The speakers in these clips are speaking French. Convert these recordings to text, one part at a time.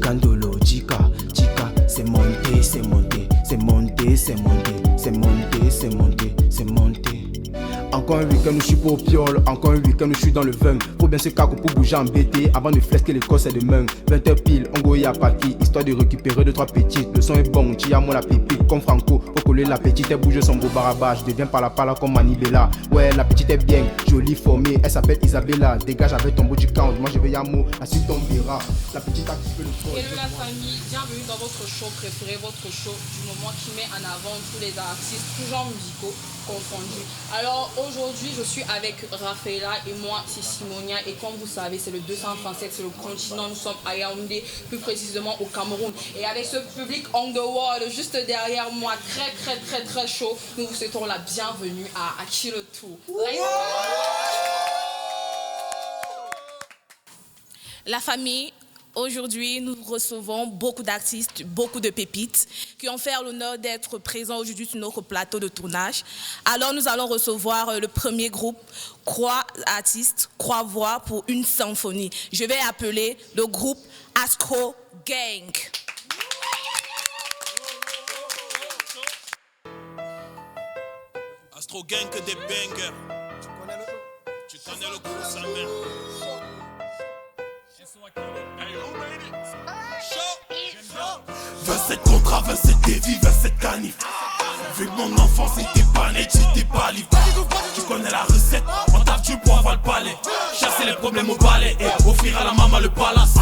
Candolo, chica, chica, c'est monté, c'est monté, c'est monté, c'est monté, c'est monté, c'est monté, c'est monté. Encore un week-end où je suis pas au piole, encore un week-end où je suis dans le vin. Faut bien se caco pour bouger en BT avant de flasquer l'école c'est demain. 20h pile, on go à Paki, histoire de récupérer 2-3 petites. Le son est bon, tu as moi la pépite comme Franco. Faut coller la petite, elle bouge son beau barabas. Je deviens par la comme Manibela. Ouais, la petite est bien, jolie, formée. Elle s'appelle Isabella. Dégage avec ton beau du count. Moi je vais Yamo, assis ton Béra. La petite a kiffé le sport. Hello la famille, bienvenue dans votre show préféré, votre show du moment qui met en avant tous les artistes, tous genres musicaux confondus. Alors aujourd'hui je suis avec Rafaela et moi c'est Simonia et comme vous savez c'est le 237, c'est le continent, nous sommes à Yaoundé, plus précisément au Cameroun. Et avec ce public on the world juste derrière moi, très chaud, nous vous souhaitons la bienvenue à Akilo Tour. La famille, aujourd'hui, nous recevons beaucoup d'artistes, beaucoup de pépites qui ont fait l'honneur d'être présents aujourd'hui sur notre plateau de tournage. Alors, nous allons recevoir le premier groupe, Croix Artistes, Croix Voix pour une symphonie. Je vais appeler le groupe Astro Gang. Astro Gang que des bangers. Tu connais le coup, sa mère. 27 contrats, 27 dévis, 27 canifs. Vu que mon enfance était pas nette, j'étais pas libre. Tu connais la recette, on tape du poids, avoir le palais. Chasser les problèmes au balai et offrir à la maman le palace.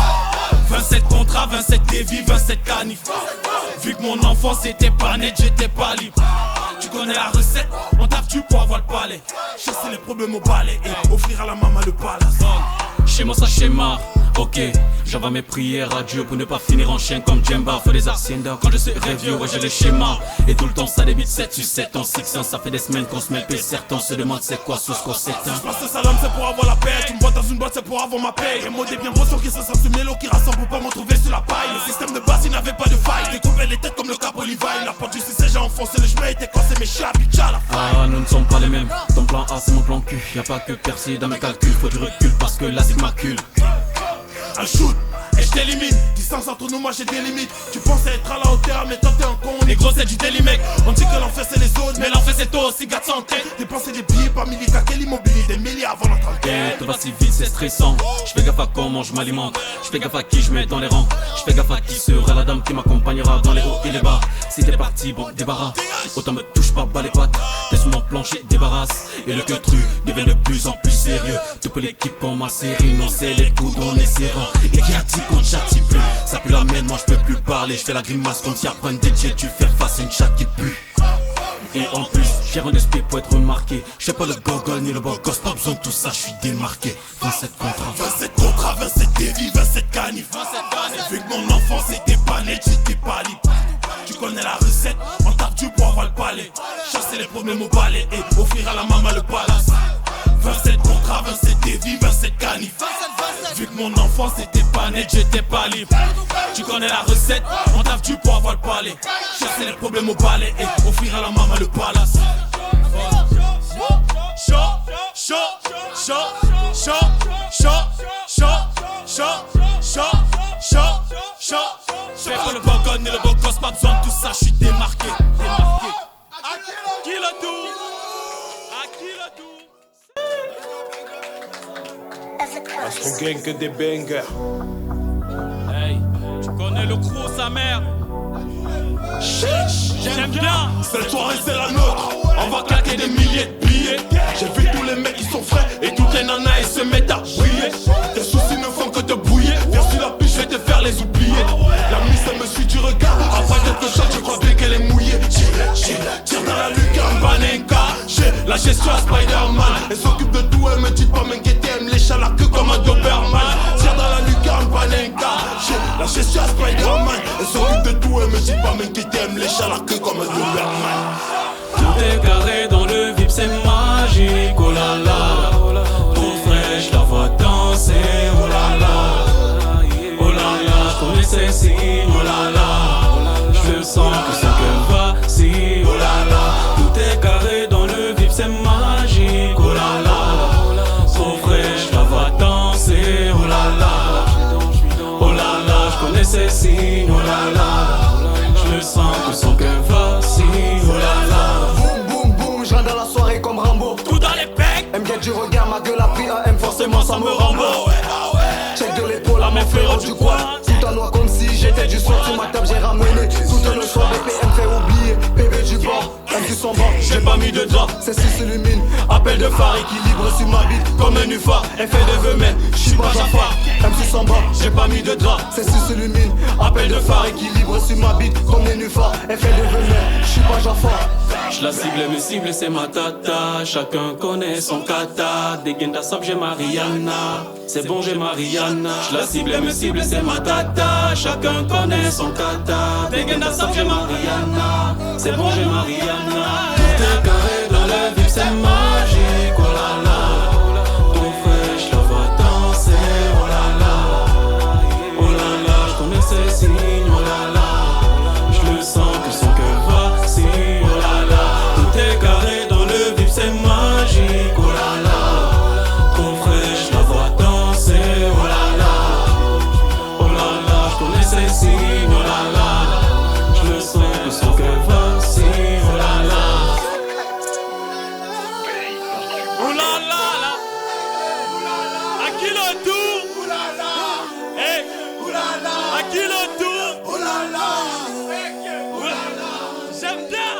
27 contrats, 27 dévis, 27 canifs. Vu que mon enfance était pas nette, j'étais pas libre. Tu connais la recette, on tape du poids, avoir le palais. Chasser les problèmes au balai et offrir à la maman le palace. Chez moi ça schéma, ok. J'envoie mes prières à Dieu pour ne pas finir en chien comme Djemba. Faut des haciendas quand je sais review, ouais j'ai le schéma. Et tout le temps ça débite 7 sur 7 en 6 ans. Ça fait des semaines qu'on se mêle, puis certains se demandent c'est quoi ce qu'on s'éteint. Si je passe le salam c'est pour avoir la paix. Tu me vois dans une boîte c'est pour avoir ma paix. Et moi des bien beaux sur qui se sentent ce mélo qui rassemble pour pas me retrouver sur la paille. Le système de base il n'avait pas de faille. Découvert les têtes comme le cap Olivaille. La porte du succès j'ai enfoncé le chemin était cassé mes chats, bitcha la faille. Ah nous ne sommes pas les mêmes. Ton plan A c'est mon plan Q. Y'a pas que percé dans mes calculs. Faut du recul parce que là c'est macule. Un shoot et je t'élimine. Distance entre nous, moi j'ai des limites. Tu pensais être à la hauteur, mais toi t'es un con. Les gros c'est du daily mec. On dit que l'enfer c'est les autres, mais l'enfer c'est toi aussi, garde ça en tête. Dépenser des billets par milliers, qu'à quel immobilier, des milliers avant notre enquête. Tout va si vite, c'est stressant. Je fais gaffe à comment je m'alimente. Je fais gaffe à qui je mets dans les rangs. Je fais gaffe à qui sera la dame qui m'accompagnera dans les hauts et les bas. Si t'es parti, bon débarras. Autant me touche pas, bas les pattes. T'es sur mon plancher, débarrasse. Et le que tru devient de plus en plus sérieux. Toute l'équipe comme ma série, non c'est les coups dans les serrants. Et qui a dit qu'on châtie plus. Ça pue la mène, moi je peux plus parler. Je fais la grimace comme si après un DJ tu fais face à une chatte qui pue. Et en plus, j'ai un esprit pour être remarqué. Je sais pas le gogol ni le beau gosse, pas besoin de tout ça, je suis démarqué. 27 contrats, 27 dévis, 27 canifs. Vu que mon enfance était pas nette, j'étais pas libre. Tu connais la recette, on tape du poids, avoir le palais. Chasser les problèmes au balai et offrir à la maman le palace. 27 contrats, 27 dévis, 27 canifs. Vu que mon enfance était pas nette, j'étais pas libre. Tu connais la recette, on tape du poids, avoir le palais. Chasser les problèmes au balai et offrir à la maman le palace. Chaud, chaud, chaud, chaud, chaud, chaud, chaud, chaud, chaud, chaud. Fais pas le bon gars ni le bon gosse, pas besoin de tout ça, je suis démarqué. Qui le tout? À qui le tout? Astro Gang que des bangers. Hey, tu connais le crew, sa mère. J'aime bien. Cette soirée c'est la nôtre. On va claquer des milliers de billets. J'ai vu tous les mecs qui sont frais et toutes les nanas elles se mettent à briller. Tes soucis ne font que te brouiller. Viens sur la piste, je vais te faire les oublier. La mise elle me suit du regard. Après quelques shots, je crois bien qu'elle est mouillée. Tire dans la lucarne, Banenka. J'ai la gestion à Spider-Man. Elle s'occupe de tout, elle me dit de pas m'inquiéter. Elle me léche à la queue comme un Doberman. Tire dans la lucarne, Banenka. J'ai la gestion à Spider-Man. Elle s'occupe de tout, elle me dit de pas m'inquiéter. Elle me léche à la queue comme un Doberman. Tout est carré dans le VIP, c'est magique, oh là là. Trop fraîche, la voix danser, oh là là. Oh là là, je connais ses signes, oh là là. Je sens que son cœur va si, oh là là. Tout est carré dans le VIP, c'est magique, oh là là. Trop fraîche, la voix danser, oh là là. Oh là là, je connais ses signes, oh là là. Je le sens que son cœur vacille, oh là là. Boum boum boum, je rentre dans la soirée comme Rambo. Tout dans les pecs. Elle me guette du regard, ma gueule a pris un M, forcément ça me rambo. Check de l'épaule, la main frérot du coin. Tout en noir comme si j'étais du soir. Sur ma table j'ai ramené tout le soir. BPM fait oublier, bébé du bord. Même si son bord, J'ai pas mis de drap. c'est si s'illumine. Appel de phare, équilibre sur ma bite comme un UFA. Effet de vœux, mais j'suis pas Jafar. Même si son bord, J'ai pas mis de drap. c'est si s'illumine. Appel de phare, Équilibre sur ma bite comme un UFA. Effet de venir, j'suis pas Jafar. Je la cible, mes cibles, c'est ma tata. Chacun connaît son kata. Des Genda Sab, j'ai Mariana. C'est bon, j'ai Mariana. Je la cible, mes cibles, c'est ma tata. Chacun connaît son kata. Des Genda Sab, j'ai Mariana. C'est bon, j'ai Mariana. Tout est carré dans le vif, c'est magique. Oh là là. Tout fraîche, la voix danser. Oh là là. Oh là là, je connais ses signes. Oh là là. Je le sens que son cœur vacille. Oh là là. Tout est carré dans le vif, c'est magique. Oh là là. Trop fraîche, la voix danser. Oh là là. Oh là là, je connais ses signes. Oh là là. Je le sens que son cœur vacille. Oh là là. Oh là là là. À qui le tour? Hey. À qui le tour? J'aime bien.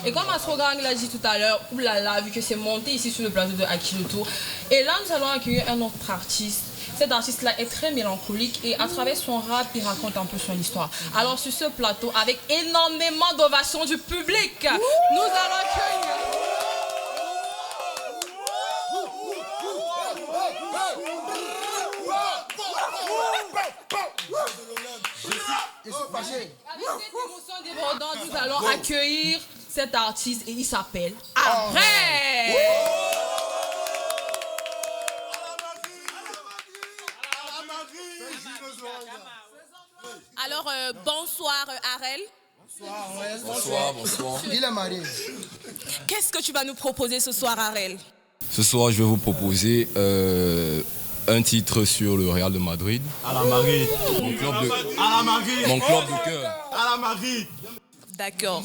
Et comme Astrogang l'a dit tout à l'heure, oulala, vu que c'est monté ici sur le plateau de Aki le Tour. Et là, nous allons accueillir un autre artiste. Cet artiste-là est très mélancolique et à travers son rap, il raconte un peu son histoire. Alors sur ce plateau, avec énormément d'ovations du public, nous allons accueillir... Avec cette émotion débordante, nous allons accueillir cet artiste et il s'appelle Arel. Alors, bonsoir Arel. Bonsoir. Il est marié. Qu'est-ce que tu vas nous proposer ce soir, Arel? Ce soir, je vais vous proposer un titre sur le Real de Madrid. À la Marie. Mon club de, À la Marie. mon club de cœur. À la Marie. D'accord.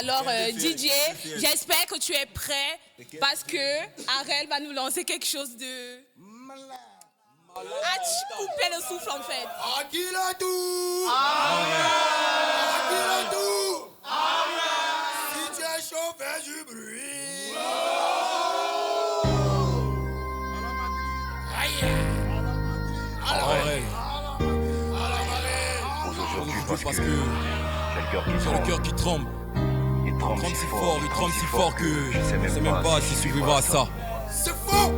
Alors, DJ, j'espère que tu es prêt parce que Arel va nous lancer quelque chose de... As-tu coupé le souffle en fait? À qui le tour? À qui le tour? Si tu es chaud, fais du bruit. Arel. Parce que j'ai le cœur qui tremble. Il tremble si fort que je sais même pas si survivra à ça. C'est faux.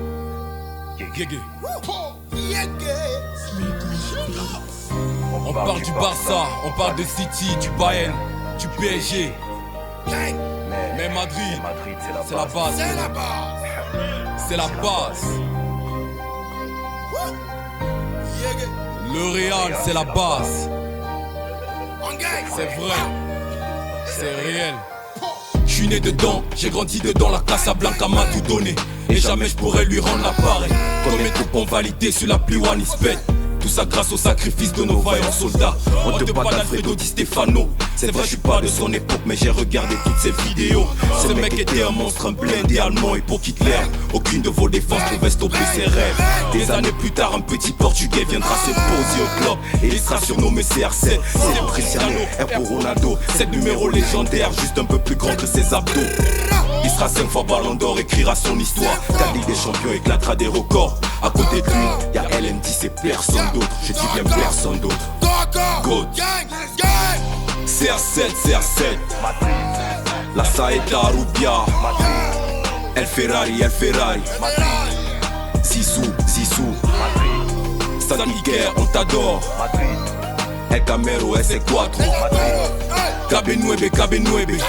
Gégé. Yégué. On parle du Barça, on parle de City, du Bayern, du PSG. Mais Madrid, c'est la base. C'est la base. C'est la base. Yégué. Le Real, c'est la base. On gagne. C'est vrai. C'est réel. Je suis né dedans, j'ai grandi dedans, la Casablanca m'a tout donné. Et jamais je pourrais lui rendre l'appareil. Comme mes troupes ont validé sur la pluie One Ispet. Tout ça grâce au sacrifice de nos vaillants soldats. On te parle d'Alfredo Di Stefano. C'est vrai je suis pas de son époque mais j'ai regardé toutes ses vidéos. Ce mec était un monstre, un blindé allemand et pour Hitler. Aucune de vos défenses pouvait stopper ses rêves. Des années plus tard un petit portugais viendra se poser au club. Et il sera surnommé CR7. C'est Cristiano, R pour Ronaldo. 7 numéro légendaire, juste un peu plus grand que ses abdos. Il sera 5 fois ballon d'or, écrira son histoire. 4 Ligue des Champions, éclatera des records. À côté de lui, y'a LM10 et personne d'autre. Je dis bien personne d'autre. Goat. CR7, CR7. La Saeta Rubia. El Ferrari, El Ferrari. Zizou, Zizou. San Miguel, on t'adore. El Camero, S4. Cabe9, Cabe9.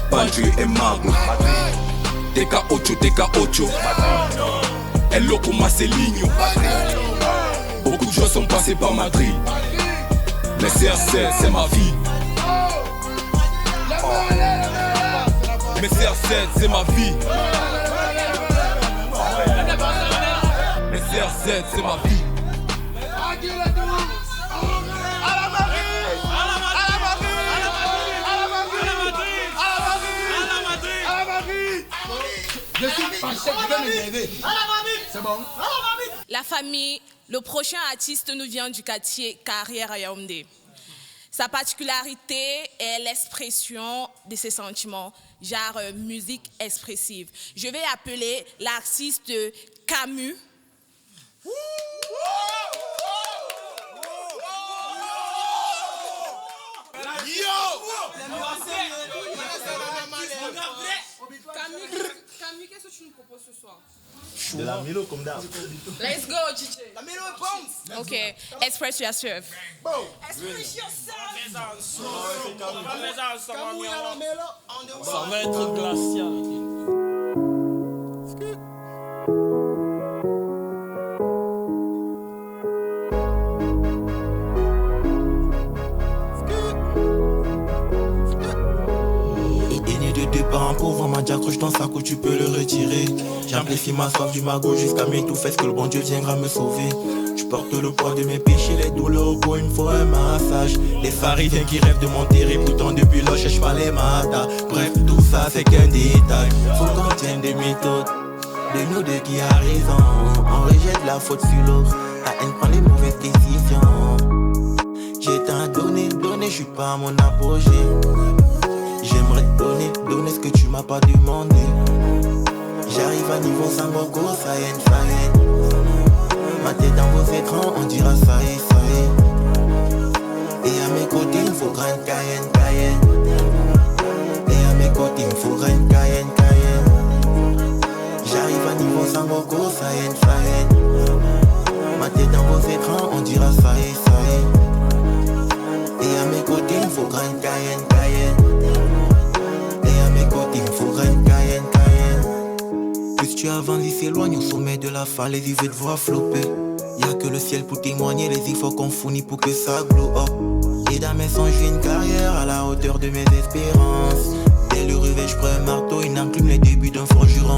Bandri et Mago. TK8, TK8. El Loco Marcelinho. Beaucoup de choses sont passées par Madrid. Mais CR7, c'est ma vie. Mais CR7, c'est ma vie. Mais RZ, c'est ma vie. C'est bon. La famille, le prochain artiste nous vient du quartier Carrière à Yaoundé. Sa particularité est l'expression de ses sentiments, genre musique expressive. Je vais appeler l'artiste Camus. Camus, qu'est-ce que tu nous proposes ce soir? De la Milo comme d'hab. Let's go, Chiche. La Milo bounce. Ok, express yourself. Express yourself. Ça va être glacial. Un pauvre m'a dit accroche dans sa couche, tu peux le retirer. J'amplifie ma soif du magot jusqu'à m'étouffer, ce que le bon Dieu viendra me sauver. Je porte le poids de mes péchés, les douleurs pour une fois un massage. Les pharisiens qui rêvent de m'enterrer, pourtant depuis là je cherche pas les matas. Bref, tout ça c'est qu'un détail. Faut qu'on tienne des méthodes, de nous deux qui a raison. On rejette la faute sur l'autre, la haine prend les mauvaises décisions. J'ai tant donné, je suis pas à mon apogée. J'aimerais te donner ce que tu m'as pas demandé. J'arrive à niveau Sangoko, ça y est. Ma tête dans vos écrans, on dira ça y est. Et à mes côtés, il faut graine Cayenne. Et à mes côtés, il faut graine Cayenne. J'arrive à niveau Sangoko, ça y est. Ma tête dans vos écrans, on dira ça y est. Et à mes côtés, il faut graine Cayenne. Plus tu avances, il s'éloigne au sommet de la falaise, il veut te voir flopper. Y'a que le ciel pour témoigner les efforts qu'on fournit pour que ça glow up. Et dans mes songes, j'ai une carrière à la hauteur de mes espérances. Dès le réveil, je prends un marteau, une enclume les débuts d'un forgeron.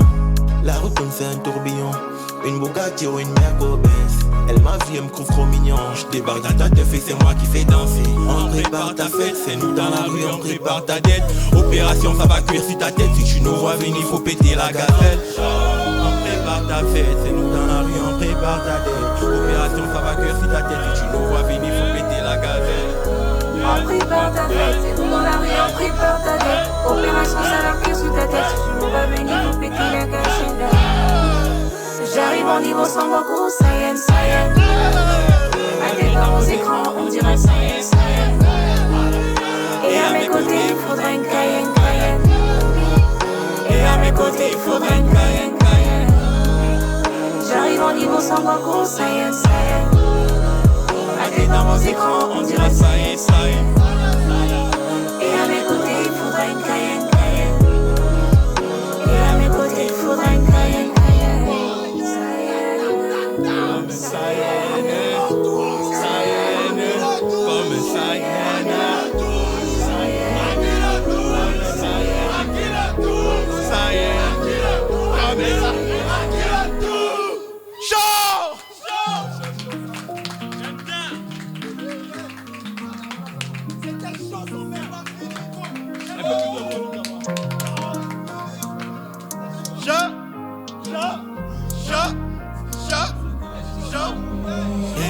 La route comme c'est un tourbillon, une Bugatti ou une Mercedes. Elle m'a vu, elle me trouve trop mignon. Je débarque dans ta teuf et c'est moi qui fais danser. On prépare ta fête, c'est nous dans la rue, on prépare ta dette. Opération, ça va cuire sur ta tête. Si tu nous vois venir, faut péter la gazelle. On prépare ta fête, c'est nous dans la rue, on prépare ta dette. Opération, ça va cuire sur ta tête. Si tu nous vois venir, faut péter la gazelle. On prépare ta fête, c'est nous dans la rue, on prépare ta dette. Opération, ça va cuire sur ta tête. Si tu nous vois venir, faut péter la gazelle. J'arrive en niveau sans beaucoup, ça y est. Ma tête dans vos écrans, on dirait ça y est. Et à mes côtés, il faudrait une Cayenne. Et à mes côtés, il faudrait une Cayenne. J'arrive en niveau sans beaucoup, ça y est. Ma tête dans vos écrans, on dirait ça y est. Et à mes côtés, il faudrait une Cayenne. Et à mes côtés, il faudrait une Cayenne.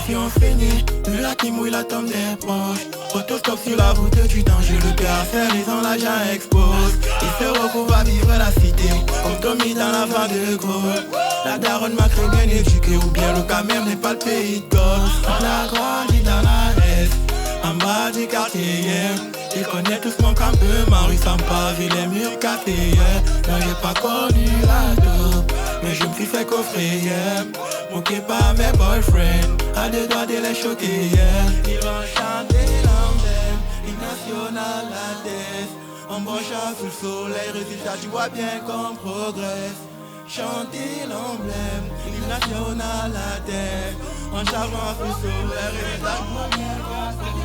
Et on finit, le lac qui mouille la tombe des proches. Autostop sur la route du danger, le père a fait les ans, l'agent expose. Il se retrouve à vivre la cité, comme Tommy dans la vente de gros. La daronne m'a créé bien éduqué, ou bien le Cameroun n'est pas le pays de gosse. On a grandi dans la Est, en bas du quartier, yeah. Ils connaissent tous mon campement, rue sans pavé, les murs cafés, yeah. Non, j'ai pas connu la dope, mais je me suis fait coffrer, yeah. Moqué par mes boyfriends, à deux doigts de les choquer, yeah. Ils vont chanter l'emblème, l'hymne national la tête. En branchant sous le soleil, résultat tu vois bien qu'on progresse. Chanter l'emblème, l'hymne national la tête. En chargeant sous le soleil, résultat tu vois bien qu'on progresse.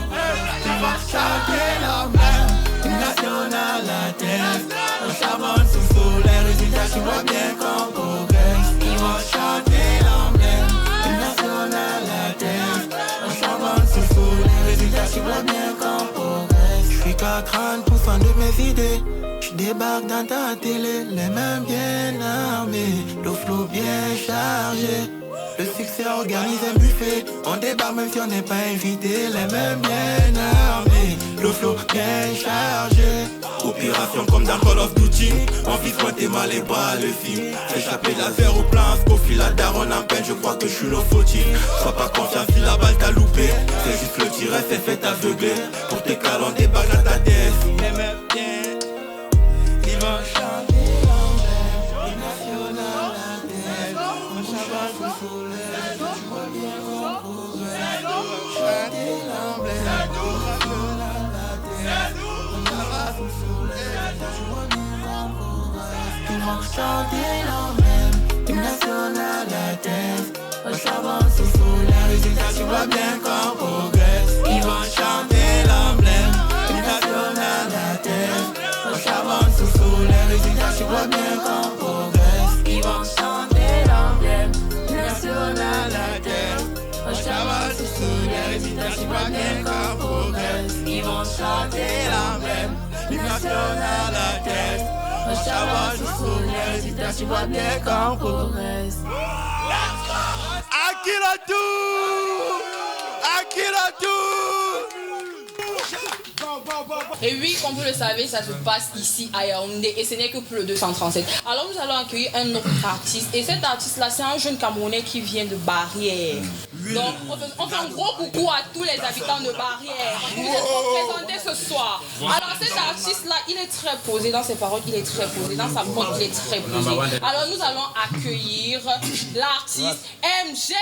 Tu vas chanter l'emblème, l'hymne national la tête. En chargeant sous le soleil, résultat tu vois bien qu'on progresse. Ils vont chanter l'emblème, débarque dans ta télé, les mains bien armées, le flow bien chargé. Le succès organise un buffet, on débarque même si on n'est pas invité, les mains bien armées, le flow bien chargé. Opération comme dans Call of Duty, on vise pointer mal les bras, le film. Fais échapper la verre au plan, Scofield, la daronne en peine, je crois que je suis le fautif. Sois pas confiant si la balle t'a loupé, c'est juste le tir, c'est fait aveugler. Pour tes câlins, on débarque dans ta tête. Les mecs bien, ils vont chanter l'emblème, national la tête. On chavale sous soleil, tu vois bien qu'on progresse. Chanter l'emblème, national la tête. On chavale sous soleil, tu vois bien qu'on progresse. Ils vont chanter l'emblème, hymne national la tête. On s'avance sous soleil, résultat tu vois bien qu'on progresse. Ils vont chanter l'emblème, hymne national la tête. On s'avance sous soleil, résultat tu vois bien qu'on progresse. Ils vont chanter l'emblème national la tête. On s'avance sous soleil, résultat tu vois bien qu'on progresse. Ils vont chanter l'emblème national la tête. On s'avance sous soleil, résultat tu vois bien qu'on progresse. Et oui, comme vous le savez, ça se passe ici à Yaoundé et ce n'est que pour le 237. Alors nous allons accueillir un autre artiste et cet artiste-là, c'est un jeune Camerounais qui vient de Barrière. Donc on fait un gros coucou à tous les habitants de Barrière qui vous êtes représentés ce soir. Alors cet artiste-là, il est très posé dans ses paroles, il est très posé dans sa voix, il est très posé. Alors nous allons accueillir l'artiste MG.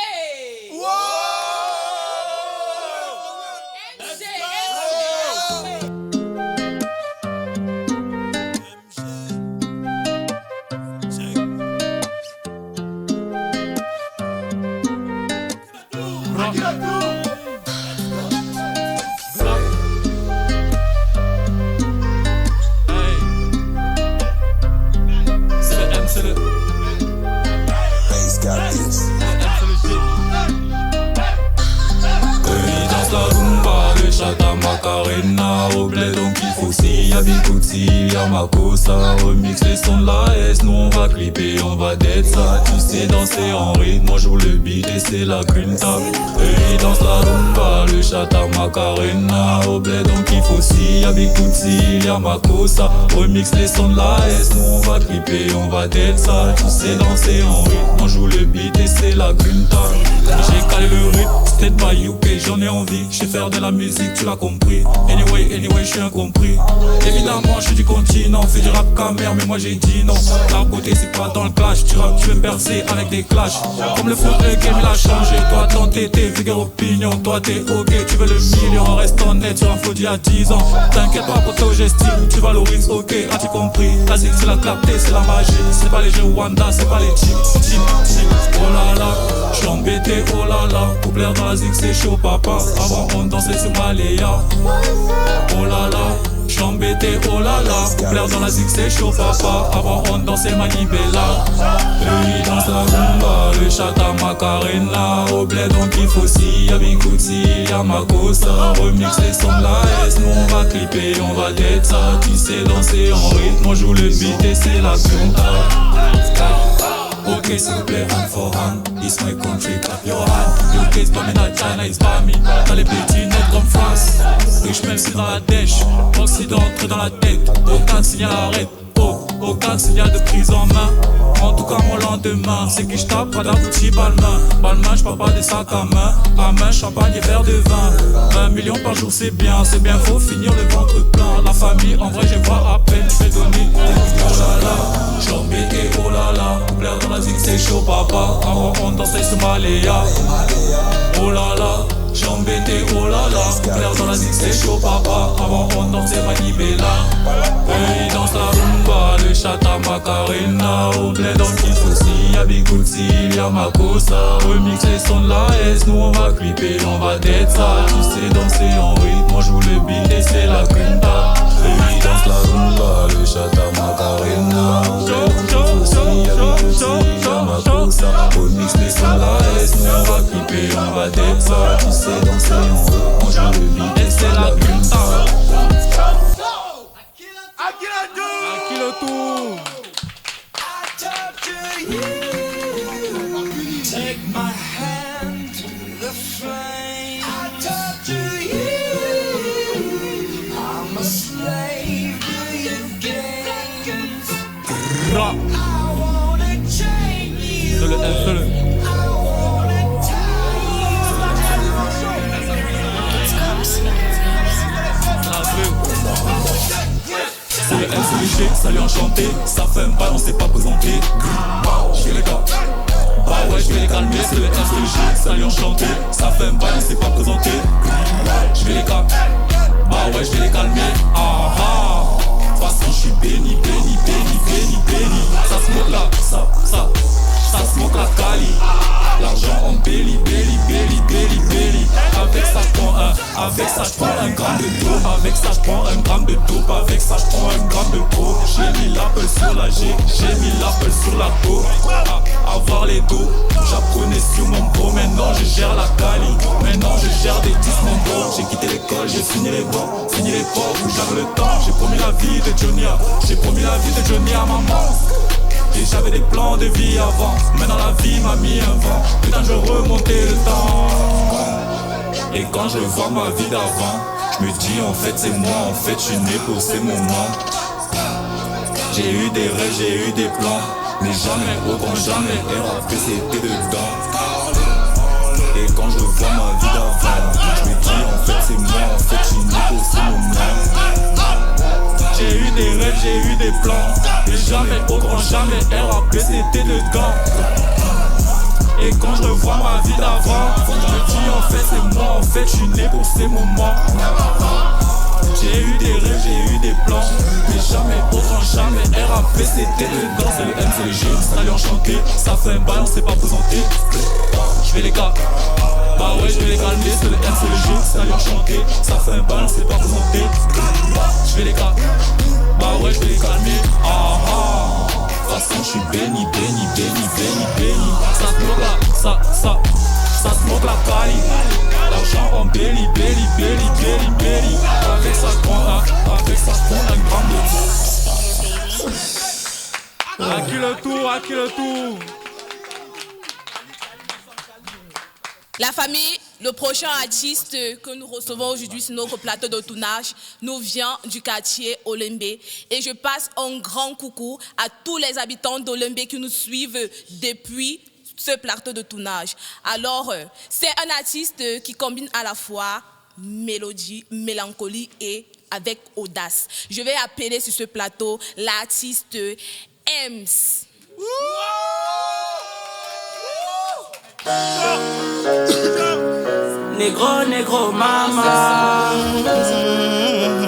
Macarena au bled donc il faut si y'a Bigouti, y'a Makosa. Remix les sons de la S, nous on va clipper, on va d'être ça. Tu sais danser en rythme, moi joue le beat et c'est la grinta. Et danse la rumba, le chata Macarena au bled donc il faut si y'a Bigouti, y'a Makosa. Remix les sons de la S, nous on va clipper, on va d'être ça. Tu sais danser en rythme, moi joue le beat et c'est la grinta. J'ai calé le rythme, c'était de my UK, j'en ai envie, je sais faire de la musique, tu l'as compris. Anyway, je suis incompris. Évidemment, je suis du continent, fais du rap camère, mais moi j'ai dit non. D'un côté, c'est pas dans le clash, tu rappes, tu veux me percer avec des clashs. Comme le foot, le game il a changé. Toi, ton tété, vulgaire opinion, toi t'es ok, tu veux le million. En restant net sur un faux d'il y a 10 ans. T'inquiète pas pour toi, j'estime, tu valorises, ok, as-tu compris? La zig, c'est la clarté, c'est la magie. C'est pas les jeux Wanda, c'est pas les chips. Oh là là, je suis embêté, oh là là. Pour plaire dans la zig, c'est chaud, papa. Avant, on dansait sur Maléa. Oh là là, j'suis embêté, oh là là. Pour plaire dans la zig c'est chaud papa. Avant on dansait Manibella. Et il danse la rumba, le chata Macarena. Au bled donc il faut si y'a Bigouti, y'a Makosa. Remix les sons de la S, nous on va clipper, on va d'être ça. Tu sais danser en rythme, on joue le beat et c'est la grinta. Ok, s'il vous plaît, hand for hand. It's my country, clap your hand. UK is bombing at China, it's by me. Dans les petits nets comme France. Riche même si dans la dèche. Occident entre dans la tête. Aucun signal arrête. Oh, aucun signal de prise en main. En tout cas, mon lendemain, c'est que je tape pas d'abouti balmain. Balmain, je parle pas des sacs à main. À main, champagne et verre de vin. 20 millions par jour, c'est bien, faut finir le ventre plein. La famille, en vrai, je vois à peine, je vais donner. Oh là là, j'suis embêté, oh là là. Pour plaire dans la zig, c'est chaud, papa. Avant, on dansait sur Maléa. Oh là là, j'suis embêté, oh là là. Pour plaire dans la zig, c'est chaud, papa. Avant, on dansait Manibella. Et il danse la rumba, le chata Macarena. Au bled donc il faut si y'a Bigouti, y'a Makosa. Remix les sons de la S, nous on va clipper, on va d'être ça. Tu sais danser en rythme, moi joue le beat et c'est la grinta. Et il danse la rumba, le chata Macarena. Au bled donc il faut si y'a Bigouti, y'a Makosa. Remix les sons de la S, nous on va clipper, on va d'être ça. Tu sais danser en rythme, moi joue le beat et c'est la grinta. fais-le. C'est le M, c'est léger, salut enchanté. Ça fait un bail, on s'est pas présenté. Je fais les gars. Bah ouais, je vais les calmer. C'est le M, c'est léger, salut enchanté. Ça fait un bail, on s'est pas présenté. Je vais les gars. Bah ouais, je vais les calmer. Ah ah. De toute façon, je suis béni. Ça se moque là, ça se moque la cali. L'argent en belly. Avec ça je prends un gramme de dope. Avec ça je prends un gramme de dope. Avec ça je prends un gramme de peau. J'ai mis l'Apple sur la G, j'ai mis l'Apple sur la peau. Avoir les dos, j'apprenais sur mon bro. Maintenant je gère la cali. Maintenant je gère des 10 mon bro. J'ai quitté l'école, j'ai signé les bancs. Signé les ports où j'avais le temps. J'ai promis la vie de Johnny à maman. Et j'avais des plans de vie avant. Maintenant la vie m'a mis un vent. Putain je remontais le temps. Et quand je vois ma vie d'avant, je me dis en fait c'est moi, en fait je suis né pour ces moments. J'ai eu des rêves, j'ai eu des plans, mais jamais au grand jamais RAP c'était dedans. Et quand je vois ma vie d'avant, je me dis en fait c'est moi, en fait je suis né pour ces moments. J'ai eu des rêves, j'ai eu des plans, mais jamais au grand jamais RAP c'était dedans. Et quand je revois ma vie d'avant, je me dis en fait c'est moi, en fait je suis né pour ces moments. J'ai eu des rêves, j'ai eu des plans, mais jamais autant jamais RAP c'était dedans. C'est le M, c'est le G, salut enchanté. Ça fait un bail, on s'est pas présenté. Je vais les gars, bah ouais je vais les calmer. C'est le M, c'est le G, salut enchanté. Ça fait un bail, on s'est pas présenté. Je vais les gars, bah ouais je vais les calmer. Ah ah. De toute façon je suis béni. Ça se moque là, ça se moque la cali. L'argent en belly. Avec ça je prends un gramme de. À qui le tour. La famille, le prochain artiste que nous recevons aujourd'hui sur notre plateau de tournage nous vient du quartier Olembe. Et je passe un grand coucou à tous les habitants d'Olembe qui nous suivent depuis ce plateau de tournage. Alors, c'est un artiste qui combine à la fois mélodie, mélancolie et avec audace. Je vais appeler sur ce plateau l'artiste Ems. Négro, mama.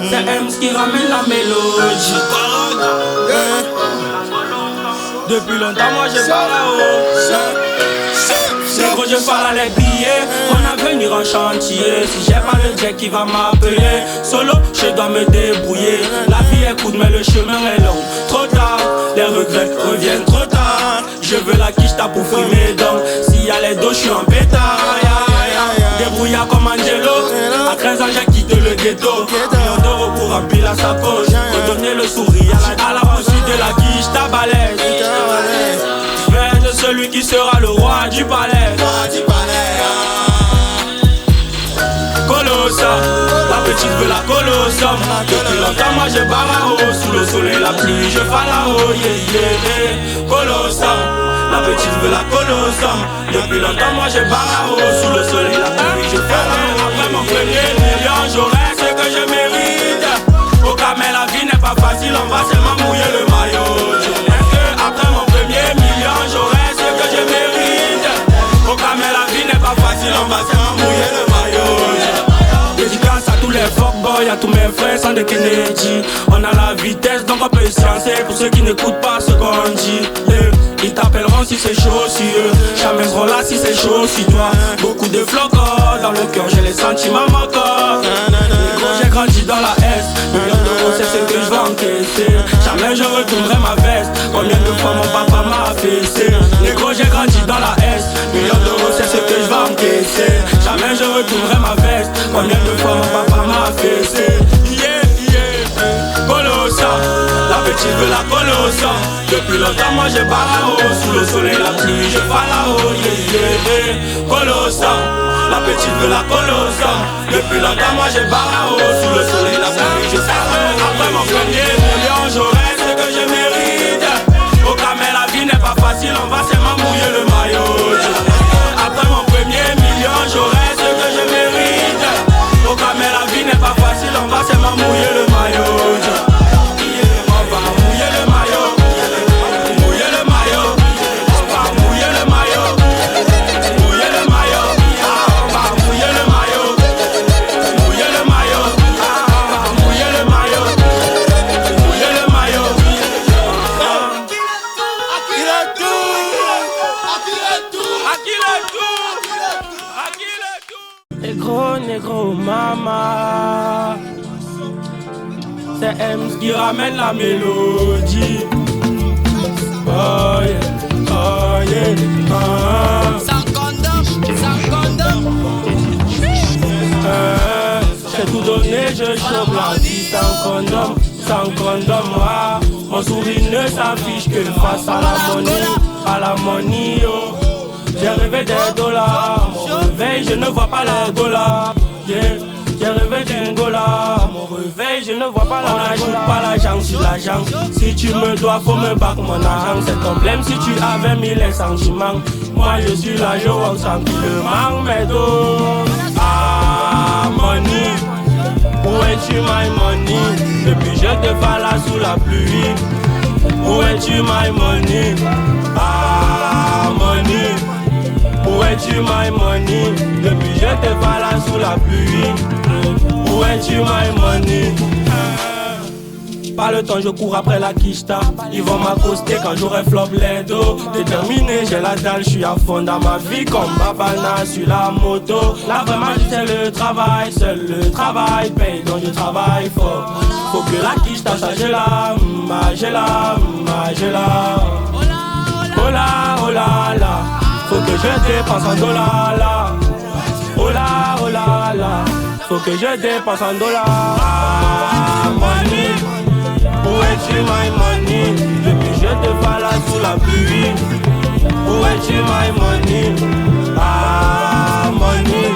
C'est Ems qui ramène la mélodie. Depuis longtemps, moi j'ai pas la haut. Négro, je parle les billets. On a venir en chantier. Si j'ai pas le jack qui va m'appeler. Solo, je dois me débrouiller. La vie est courte, mais le chemin est long. Trop tard, les regrets reviennent trop tard. Je veux la quicheta pour fumer mes dents. S'il y a les dos, je suis en pétard. Débrouillard comme Angelo. À 13 ans, j'ai quitté le ghetto. Millions d'euros pour remplir la sacoche. Redonner le sourire à la poursuite de la quicheta balèze. Je vais être celui qui sera le roi du palais. Colossal, la petite veut la colossal. Depuis longtemps moi je barre sous le soleil la pluie je falao. Colossal, la petite veut la colossal. Depuis longtemps moi je barre sous le soleil la pluie je falao. Après mon premier million j'aurai ce que je mérite. Au cas mais la vie n'est pas facile, on va seulement mouiller le maillot. Après mon premier million j'aurai ce que je mérite. Au cas mais la vie n'est pas facile, on va seulement mouiller le maillot. Dédicace à tous les fuckboys, à tous mes frères sans de Kennedy. On a la vitesse donc on peut silencer pour ceux qui n'écoutent pas ce qu'on dit. Ils t'appelleront si c'est chaud si eux. Jamais seront là si c'est chaud si toi. Beaucoup de flocons dans le cœur, j'ai les sentiments encore. J'ai grandi dans la S. Millions d'euros c'est ce que je vais encaisser. Jamais je retournerai ma veste. Combien de fois mon papa m'a fessé. Négro j'ai grandi dans la S. Millions d'euros c'est ce que je vais encaisser. Jamais je retournerai ma veste. Combien de fois mon papa m'a fessé. Colossal, la petite veut la colossal. Depuis longtemps moi je barre sous le soleil la pluie je falao. Colossal, la petite veut la colossal. Depuis longtemps moi je barre sous le soleil la pluie je falao. Après mon premier million j'aurai ce que je mérite. Au cas mais la vie n'est pas facile, on va seulement mouiller le maillot. négro, mama. C'est Ems qui ramène la mélodie. Oh yeah, oh yeah, Sans condom, j'ai tout donné, je chope la vie sans condom, ah. Mon sourire ne s'affiche que face à la money, oh. J'ai rêvé des dollars, mon réveil, je ne vois pas les dollars, yeah. J'ai rêvé d'une gola, mon réveil, je ne vois pas la. On n'ajoute pas l'argent sur l'argent. Si tu me dois, faut me battre mon argent. C'est ton problème si tu avais mis les sentiments. Moi je suis là, je walk tranquillement, mes dos. Ah, money, où es-tu my money? Depuis je te vois là sous la pluie. Où es-tu my money? Ah, money, où es-tu my money? Depuis je te vois là sous la pluie. Où es-tu my money? Pas le temps, je cours après la quicheta. Ils vont m'accoster quand j'aurai flop les dos. Déterminé, j'ai la dalle, je suis à fond dans ma vie comme Babana sur la moto. Là vraiment c'est le travail, seul le travail paye, donc je travaille fort. Faut que la quicheta ça j'ai la, j'ai la. Oh là, oh là là. Faut que je dépense en dollars là. Oh là là. Faut que je dépense en dollars. Ah, money, où es-tu my money? Depuis je te vois là sous la pluie. Où es-tu my money? Ah, money,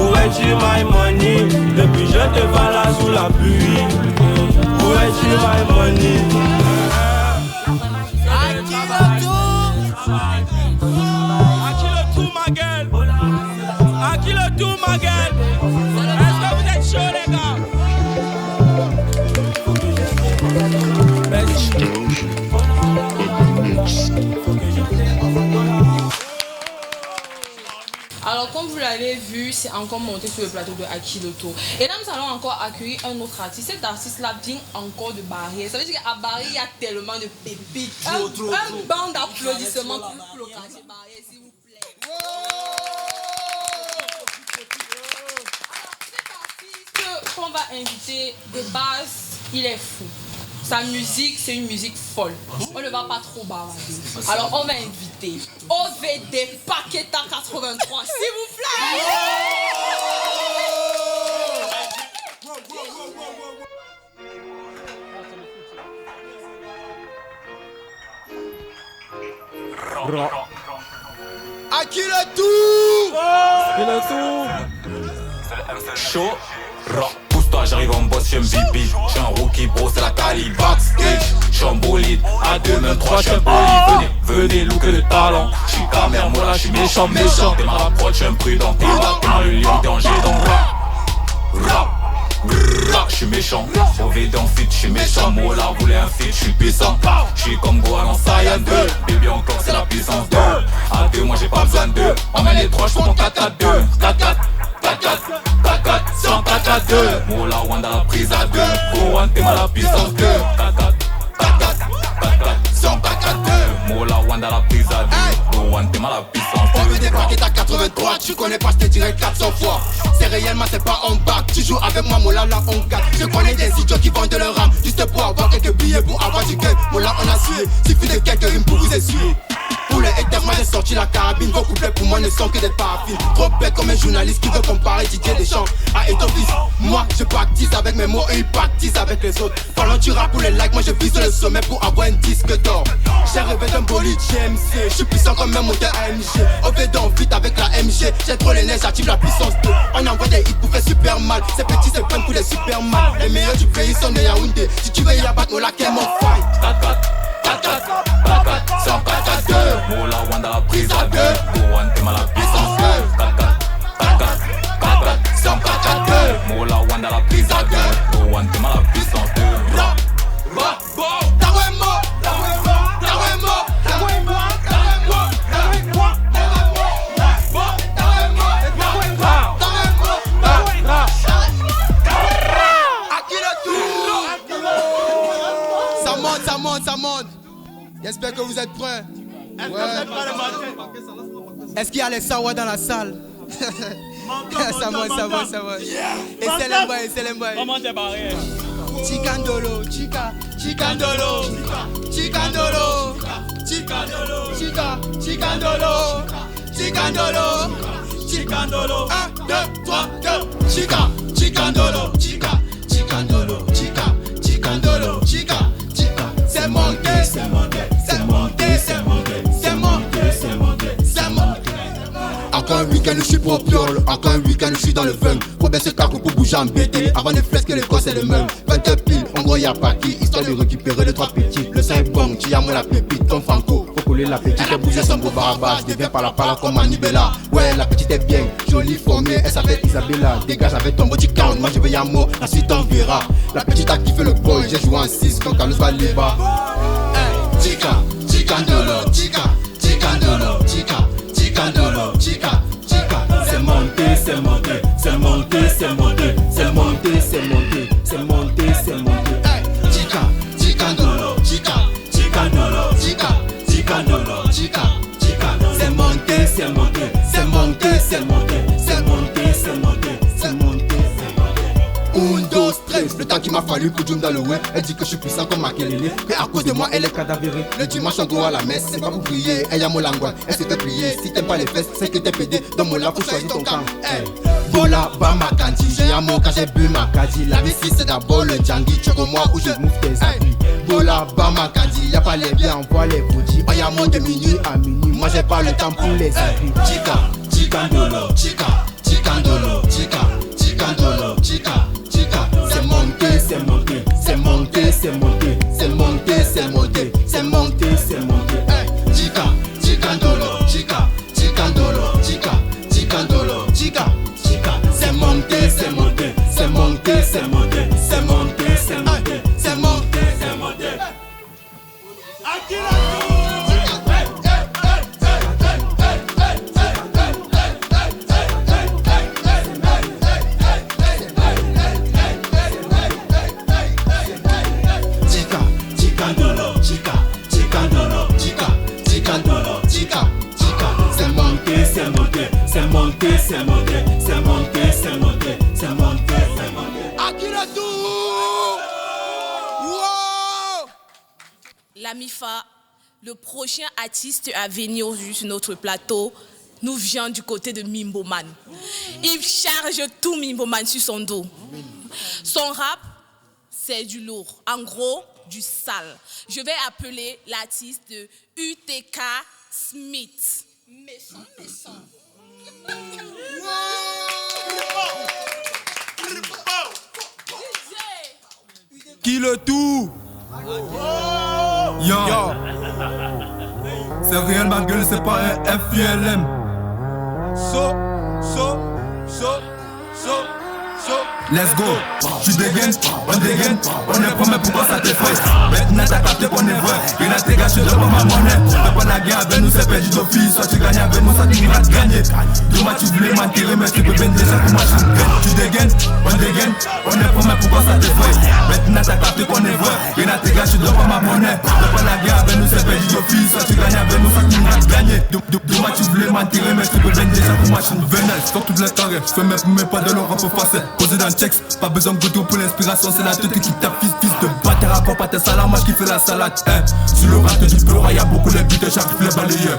où es-tu my money? Depuis je te vois là sous la pluie. Où es-tu my money? À qui le tout ma gueule? Est-ce que vous êtes chauds les gars? Alors comme vous l'avez vu, c'est encore monté sur le plateau de Akiloto. Et là nous allons encore accueillir un autre artiste. Cet artiste là vient encore de Barrière. Ça veut dire qu'à Barrière il y a tellement de pépites. Un banc d'applaudissements pour le quartier Barrière s'il vous plaît. Qu'on va inviter de base, il est fou. Sa musique, c'est une musique folle. On ne va pas trop bavarder. Alors on va inviter OVD Paqueta 83, s'il vous plaît. À qui le tour? Et le tour. Chaud, rock, pousse-toi, j'arrive en boss, j'aime bibi. J'suis un rookie, bro, c'est la calibre. Backstage, j'suis en bolide, à deux, même trois, j'suis un bolide. Venez, look le talent. J'suis camer, moi là, j'suis méchant. T'es ma approche, j'suis imprudent. T'es dans le lion, t'es en jet dans rap. J'suis méchant, OVD en fit, j'suis méchant. Moi là, voulait un fit, j'suis puissant. J'suis comme Gohan en Saiyan 2. Baby en clock, c'est la puissance 2. À deux, moi j'ai pas besoin de deux. On met les trois, j'prends mon 4 à 2. 4-4, 100 4 à 2. Moula Wanda la prise à 2. Gohan t'es mal la puissance 2. 100 4 à 2. Moula Wanda la prise à 2. Gohan t'es mal la puissance 2. On veut des paquets à 83. Tu connais pas, je te dirais 400 fois. C'est réellement c'est pas en bac. Tu joues avec moi, Moula là on gagne. Je connais des idiots qui vendent leur âme juste pour avoir quelques billets pour avoir du gain. Moula on a sué, suffit de quelques rimes pour vous essuyer. Pour les haters, moi j'ai sorti la carabine. Vos couplets pour moi ne sont que des paraffines. Trop bête comme un journaliste qui veut comparer Didier Deschamps à Eto'o. Moi je practice avec mes mots et ils practicent avec les autres. Parlant du rap pour les likes, moi je vise le sommet pour avoir un disque d'or. J'ai rêvé d'un bolide GMC. Je suis puissant comme un moteur AMG. OVD en vite avec la MG. J'ai trop les nerfs, j'active la puissance 2. On envoie des hits pour faire super mal. Ces petits se prennent pour les super mal. Les meilleurs du pays sont des Yaoundé. Si tu veux y abattre, on la qu'elle m'en fight. 104 à 2. Moula Wanda la prise à 2. Gohan t'es mal la puissance 2. 104 à 2. Moula Wanda la prise à 2. Gohan t'es mal la puissance 2. Ça monte. J'espère que vous êtes prêts. Ouais. Est-ce qu'il y a les sawa dans la salle? Ça va. Et c'est les boys. Comment t'es barré? Chicandolo, chicandolo. 1, 2, 3, 2. Chicandolo. C'est monté. Encore un week-end, je suis propiole. Encore un week-end, je suis dans le fun. Faut baisser le carreau pour bouger en BT. Avant les flèches que les cosses et les mêmes. 20 piles, en gros y'a pas qui. Histoire de récupérer les 3 petits. Le sein est bon, tu as moi la pépite. Ton Franco, faut coller la petite. Elle bouger son beau barabas. Je deviens par la comme Manibela. Ouais, la petite est bien, jolie, formée. Elle s'appelle Isabella. Dégage avec ton body count. Moi je veux Yamo, la suite on verra. La petite a kiffé le boy. J'ai joué en 6 quand Carlos va liba. Chicandolo. C'est monté. Le temps qu'il m'a fallu pour Jum dans le web. Elle dit que je suis puissant comme Makelele. Que à cause de moi elle est cadavérée. Le dimanche on doit à la messe. C'est pas pour prier, elle y a mon langua. Elle s'est fait plier, si t'aimes pas les fesses. C'est que t'es pédé, dans mon là pour choisir ton camp. Bola, Bama, Kanti. J'ai un mot quand j'ai bu ma kadi. La vessie c'est d'abord le Djangi. Tu vois moi où je mouffe tes appuis. Bola, Bama, Kanti. Y'a pas les biens, on voit les bougies. On y a mon de minuit à minuit. Moi j'ai pas le temps pour les appuis. Chicandolo. La MIFA, le prochain artiste à venir aujourd'hui sur notre plateau, nous vient du côté de Mimboman. Il charge tout Mimboman sur son dos. Son rap, c'est du lourd. En gros, du sale. Je vais appeler l'artiste de UTK Smith. Méchant. Qui le tout? Yo. C'est réel ma gueule, c'est pas un FULM. Let's go, tu dégaines, on dégaine, on est promet pourquoi ça t'effraie. Maintenant t'as capté qu'on est vrai, il a tes gars, je dois pas ma monnaie. Fais pas la guerre avec nous, c'est perdu d'office. Soit tu gagnes avec nous, soit tu iras te gagner. Demain tu voulais m'attirer, mais tu peux bien déjà pour moi. Tu dégaines, on dégaine, on est promet pourquoi ça t'effraie. Maintenant t'as capté qu'on est vrai, il a tes gars, je dois pas ma monnaie. Fais pas la guerre avec nous, c'est perdu d'office. Soit tu gagnes avec nous, soit tu iras te gagner. Demain tu voulais m'attirer, mais tu peux bien déjà pour moi. Vénal, stop toutes les carrés, je fais mes pas de l'Europe français. Posé dans le texte, pas besoin de goûter pour l'inspiration, c'est la tête qui tape fils de bâtard à quoi pas tes salades, moi qui fais la salade. Sur le rate du bureau, y'a beaucoup de buts, j'arrive les balayeurs.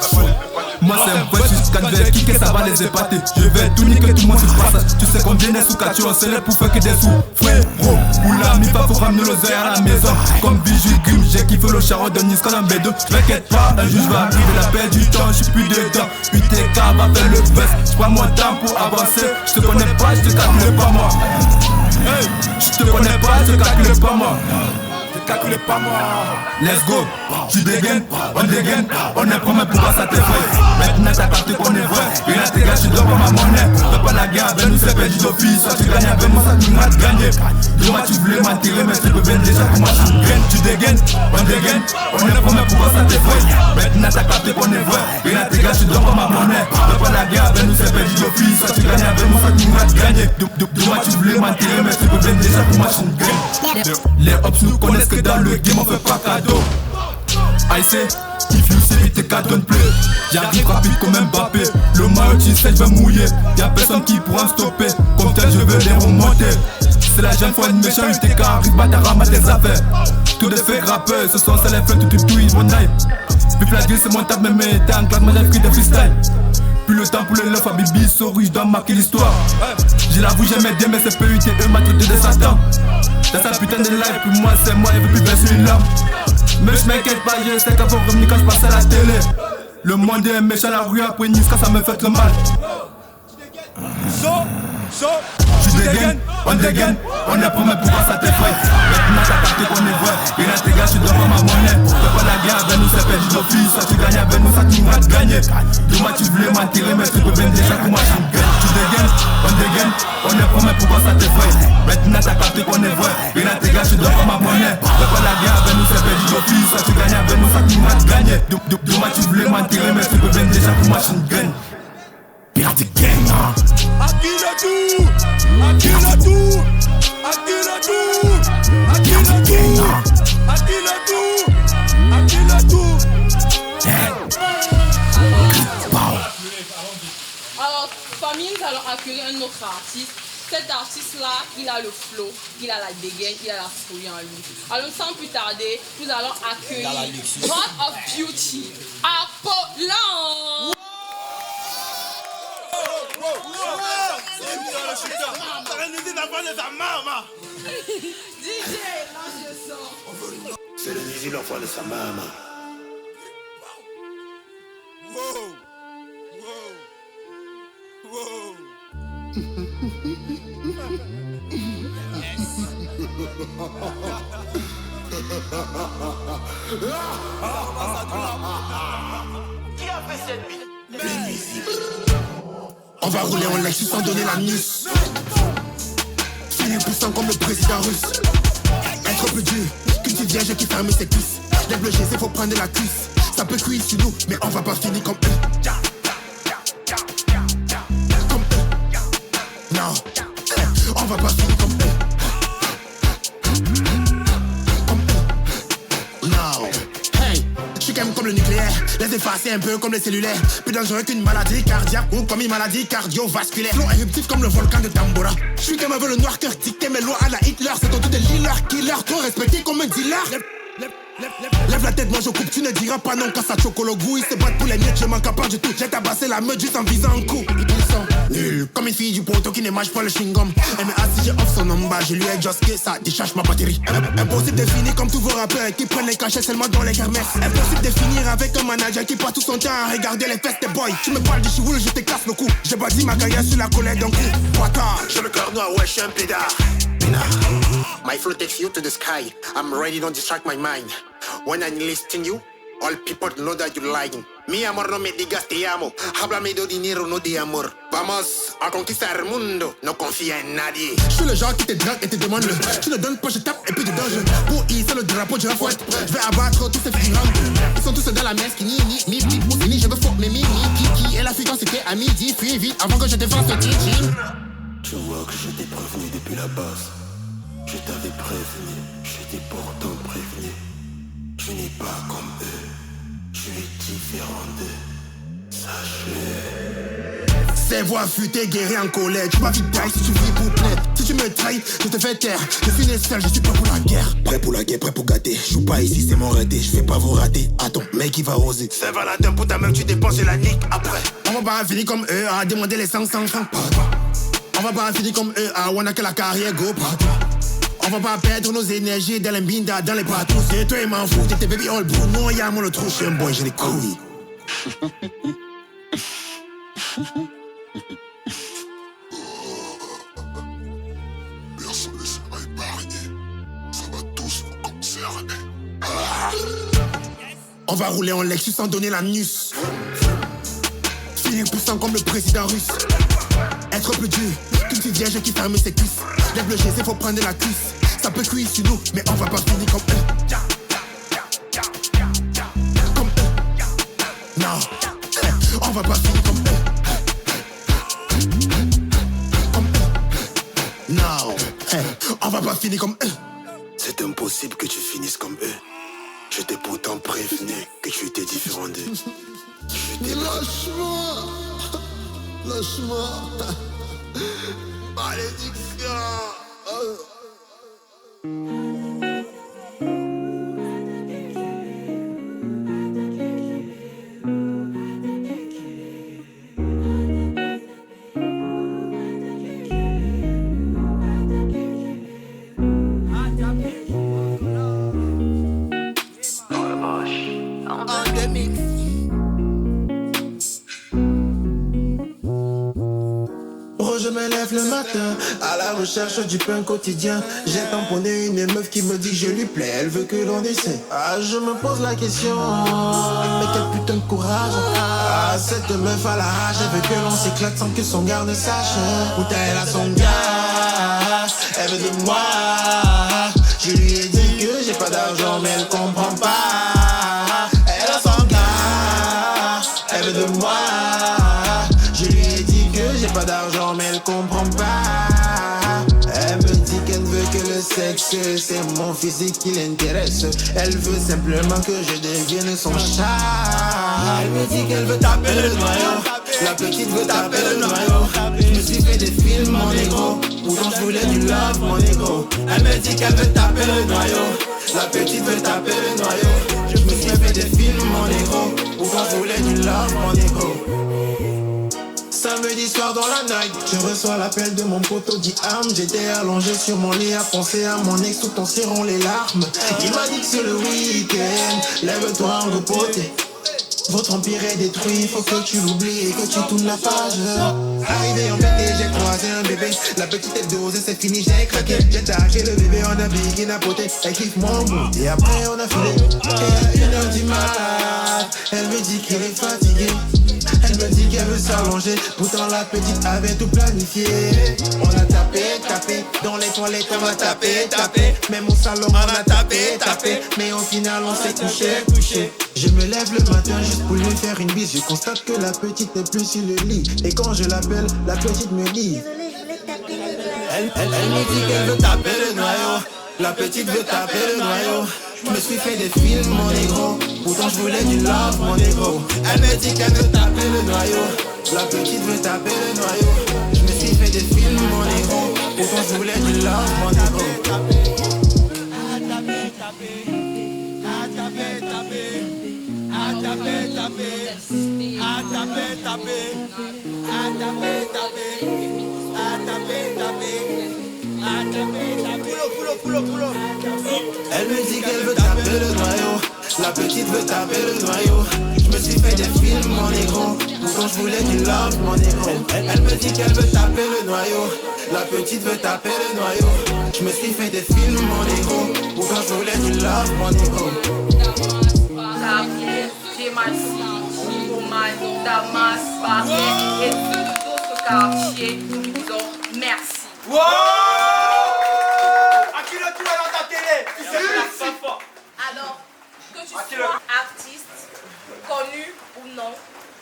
Moi c'est un vrai jusqu'à de kicker, ça va les épater. Je vais tout niquer, tout le monde se passe. Tu sais combien est sous catch, on célèbre pour faire que des sous. Frérot, ou la MIFA faut ramener l'oseille à la maison. Comme Bijou Grim, j'ai kiffé le charron de Nice comme un B2. T'inquiète pas, un juge va arriver, la paix du temps, j'suis plus dedans. UTK va faire le best, j'prends mon temps pour avancer. J'te connais pas, j'te calcule pas moi. Hey, j'te connais pas, j'te calcule pas moi. Calculez pas moi. Let's go, tu dégaines, on dégaine, on est promet pourquoi ça t'effraie. Maintenant t'as capté qu'on est vrai, il a tes gars, tu dois pas ma monnaie. Fais pas la guerre avec nous, c'est perdu d'office. Soit tu gagnes avec moi, ça tu iras te gagner. Demain tu voulais m'attirer, mais tu peux bien déjà pour moi. Tu dégaines, on dégaine, on est promet pourquoi ça t'effraie. Maintenant t'as capté qu'on est vrai, il a tes gars, tu dois pas ma monnaie. Fais pas la guerre avec nous, c'est perdu d'office. Soit tu gagnes avec moi, ça tu iras te gagner. Demain tu voulais m'attirer, mais tu peux bien déjà pour moi. Les hops nous connaissent que dans le game on fait pas cadeau. I say, if you vite et qu'à donne plus. J'arrive rapide comme Mbappé. Le maillot tu sais je vais mouiller. Y'a personne qui pourra me stopper. Comme tel je veux les remonter. C'est la jeune fois une méchanceté car arrive à ramasse tes affaires. Tout de fait grappeux, ce sont les fleurs, tout ils mon life. Puis la gueule c'est mon table, mais t'es en classe, moi j'ai pris des freestyle. Plus le temps pour le love à Bibi, sorry, je dois marquer l'histoire. J'ai l'avoue, j'aimais bien, mais c'est PUT, eux m'a traité de Satan. T'as sa putain de life, puis moi c'est moi, il veut plus baisser une lame. Mais je m'inquiète pas, je sais qu'avant revenir quand je passe à la télé. Le monde est méchant, la rue après Niska, ça me fait le mal. J'suis dégaine, on dégaine, on est promis pour voir ça t'effraie. Maintenant t'as capté qu'on est vrai, et là tes gars tu dois voir ma monnaie. Fais pas la guerre avec nous, c'est perdu d'office. Ça tu gagnes avec nous, ça tu m'as gagné. Dis-moi tu voulais m'enterrer, mais tu peux bien déjà que moi je me gagne. Tu dégaines, on est promis pour voir ça t'effraie. Maintenant t'as capté qu'on est vrai, et là tes gars tu dois voir ma monnaie. Fais pas la guerre avec nous, c'est perdu d'office. Ça tu gagnes avec nous, ça tu m'as gagné. Dis-moi tu voulais m'enterrer, mais tu peux bien déjà que moi je me gagne. Pirate gang, hein. Akilatu, Akilatu, Akilatu, Akilatu, Akilatu, Akilatu. Alors, famille, nous allons accueillir un autre artiste. Cet artiste-là, il a le flow, il a la dégaine, il a la folie en lui. Alors, sans plus tarder, nous allons accueillir God of Beauty, Apollon. DJ, lâche le son. C'est le Nizi l'enfant de sa maman. Qui a fait cette vie? On va rouler en Lexus sans donner la news. Finir puissant comme le président russe. Être plus dur qu'une petite vierge qui ferme ses cuisses. Les bleus c'est faut prendre la cuisse. Ça peut cuire sur nous, mais on va pas finir comme eux. Comme eux. Non, on va pas finir comme eux. Comme eux. Non. Hey, je suis quand même comme le nucléaire. Les effacer un peu comme les cellulaires. Plus dangereux qu'une maladie cardiaque ou comme une maladie cardiovasculaire. Flow éruptif comme le volcan de Tambora. Je suis comme un peu le noir cœur dicté mes lois à la Hitler. C'est ton tout des leader, killer, trop respecté comme un dealer. Lève la tête, moi je coupe, tu ne diras pas non quand ça choque le goût. Ils se battent pour les miettes, je manque pas du tout. J'ai tabassé la meute juste en visant un coup. Ils sont nuls, comme une fille du poteau qui ne mange pas le chewing-gum. Elle m'a assis, j'ai off son number, je lui ai josqué, ça décharge ma batterie. Impossible de finir comme tous vos rappeurs qui prennent les cachets seulement dans les kermesses. Impossible de finir avec un manager qui passe tout son temps à regarder les fesses des boys. Tu me parles de chiwoul, je te casse le cou. J'ai bâti ma carrière sur la colère d'un coup. Bâtard, j'ai le cœur noir, ouais, je suis un pédard. My flow takes you to the sky. I'm ready, don't distract my mind. When I listen you, all people know that you're lying. Mi amor no me digas te amo. Háblame de dinero, no de amor. Vamos a conquistar el mundo. No confía en nadie. Je suis le genre qui te drague et te demande le. Tu ne donnes pas, je tape et puis dedans je. Pour hisser le drapeau de la fouette. Je vais abattre tous ces figurants. Ils sont tous dans la messe qui ni pour finir, je veux fort mes qui. Et la fréquence était à midi. Fuis vite avant que je te fasse le Gigi. Tu vois que je t'ai prévenu depuis la base. Je t'avais prévenu, je t'ai pourtant prévenu. Je n'ai pas comme eux, je suis différent d'eux. Sachez. Ces voix futées guéries en colère. Tu m'as vite taille si tu vis pour plaire. Si tu me trahis, je te fais taire. Je suis né seul, je suis prêt pour la guerre. Prêt pour la guerre, prêt pour gâter. Je joue pas ici, c'est mon raté. Je vais pas vous rater. Attends, mec, il va oser. Saint-Valentin pour ta meuf, tu dépenses la nique après. On va pas finir comme eux à demander les 500 francs. On va pas finir comme eux à wanna que la carrière go. On va pas perdre nos énergies dans les bindas, dans les bateaux. C'est toi et m'en fous, t'es baby all blue. Non, y'a mon le trou, je suis un boy, j'ai les couilles. Personne ne sera épargné. Ça va tous nous concerner. On va rouler en Lexus sans donner la news. Finir poussant comme le président russe. Être plus dur qu'une petite vierge qui ferme ses cuisses. Les bleus c'est faut prendre la cuisse. Ça peut cuire sur nous, mais on va pas finir comme eux. Comme eux. Non, on va pas finir comme eux. Comme eux. Non, on va pas finir comme eux. C'est impossible que tu finisses comme eux. Je t'ai pourtant prévenu que tu étais différent d'eux. Lâche-moi. Lâche-moi. Malédiction. Je me lève le matin à la recherche du pain quotidien. J'ai tamponné une meuf qui me dit que je lui plais, elle veut que l'on essaie. Ah, je me pose la question, mais quel putain de courage. Ah, cette meuf à la rage, elle veut que l'on s'éclate sans que son garde sache. Putain, elle a son gars, elle veut de moi. Je lui ai dit que j'ai pas d'argent, mais elle comprend pas. Elle a son gars, elle veut de moi. J'ai pas d'argent mais elle comprend pas. Elle me dit qu'elle veut que le sexe, c'est mon physique qui l'intéresse. Elle veut simplement que je devienne son chat. Elle me dit qu'elle veut taper le noyau. La petite veut taper le noyau. Je me suis fait des films mon négro. Pourtant je voulais du love mon négro. Elle me dit qu'elle veut taper le noyau. La petite veut taper le noyau. Je me suis fait des films mon négro. Pourtant je voulais du love mon négro. Samedi soir dans la night, je reçois l'appel de mon poteau dit arme. J'étais allongé sur mon lit à penser à mon ex tout en serrant les larmes. Il m'a dit que c'est le week-end, lève-toi en repoté. Votre empire est détruit, faut que tu l'oublies et que tu tournes la page. Arrivé en bébé, j'ai croisé un bébé. La petite est dosée, c'est fini, j'ai craqué. J'ai taché le bébé, on a bigé, a poté. Elle kiffe mon goût, et après on a filé. Et à 1h du mat, elle me dit qu'elle est fatiguée. Elle me dit qu'elle veut s'allonger, pourtant la petite avait tout planifié. On a tapé, dans les toilettes on a tapé. Même au salon on a tapé, mais au final on s'est couché. Je me lève le matin juste pour lui faire une bise. Je constate que la petite n'est plus sur le lit. Et quand je l'appelle, la petite me dit elle me dit qu'elle veut taper le noyau. La petite veut taper le noyau. Je me suis fait des films mon négro. Pourtant je voulais du love mon négro. Elle me dit qu'elle veut taper le noyau. La petite veut taper le noyau. Je me suis fait des films mon négro. Pourtant je voulais du love mon négro. Elle me dit qu'elle veut taper le noyau. La petite veut taper le noyau. Je me suis fait des films mon négro. Pourtant je voulais du love mon négro. Elle me dit qu'elle veut taper le noyau. La petite veut taper le noyau. Je me suis fait des films mon négro. Pourtant je voulais du love mon négro. Damas, Paris et tous d'autres quartiers, nous disons merci. Wow! À qui le tour dans ta télé? Alors, que tu sois artiste, connu ou non,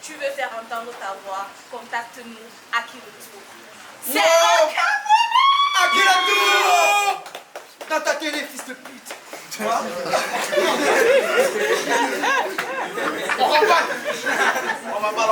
tu veux faire entendre ta voix, contacte-nous à qui le tour. C'est à qui le tour? Dans ta télé, fils de pute. Tu vois? On remballe. On va pas.